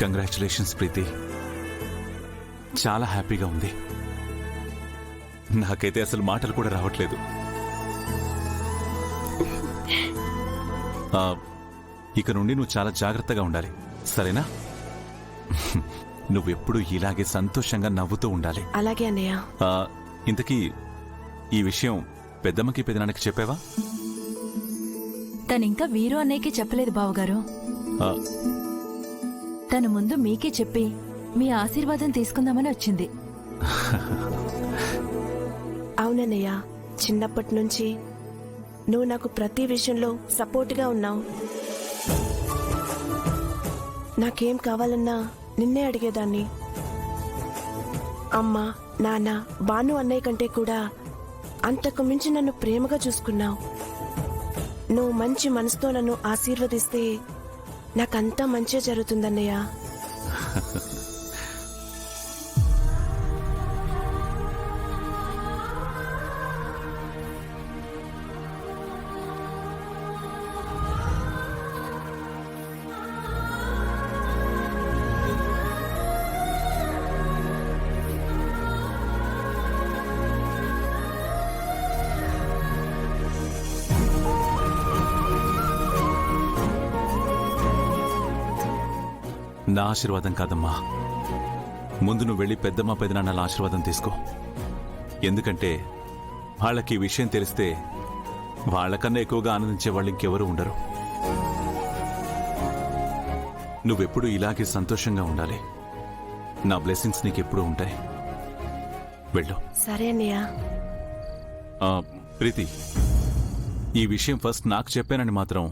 Congratulations ప్రీతి, చాలా హ్యాపీగా ఉంది. నాకైతే అసలు మాటలు కూడా రావట్లేదు. ఇక నుండి నువ్వు చాలా జాగ్రత్తగా ఉండాలి, సరేనా? నువ్వెప్పుడు ఇలాగే సంతోషంగా నవ్వుతూ ఉండాలి. అలాగే అన్నయ్య. ఇంతకీ ఈ విషయం పెద్దమ్మకి పెద్దనాన్నకి చెప్పావా? తనింకా వీరు అన్నయ్యకి చెప్పలేదు బావగారు. తను ముందు మీకే చెప్పి మీ ఆశీర్వాదం తీసుకుందామని వచ్చింది. అవునన్నయ్య, చిన్నప్పటి నుంచి నువ్వు నాకు ప్రతి విషయంలో సపోర్ట్గా ఉన్నావు. నాకేం కావాలన్నా నిన్నే అడిగేదాన్ని. అమ్మ, నాన్న, బాను అన్నయ్య కంటే కూడా అంతకు మించి నన్ను ప్రేమగా చూసుకున్నావు. నువ్వు మంచి మనసుతో నన్ను ఆశీర్వదిస్తే నాకంతా మంచిగా జరుగుతుందన్నయ్య. నా ఆశీర్వాదం కాదమ్మా, ముందు నువ్వు వెళ్ళి పెద్దమ్మ పెదనాన్నల ఆశీర్వాదం తీసుకో. ఎందుకంటే వాళ్ళకి ఈ విషయం తెలిస్తే వాళ్ళకన్నా ఎక్కువగా ఆనందించే వాళ్ళు ఇంకెవరూ ఉండరు. నువ్వెప్పుడు ఇలాగే సంతోషంగా ఉండాలి. నా బ్లెస్సింగ్స్ నీకెప్పుడూ ఉంటాయి. వెళ్ళు. సరే అన్నయ్య. ప్రీతి, ఈ విషయం ఫస్ట్ నాకు చెప్పానని మాత్రం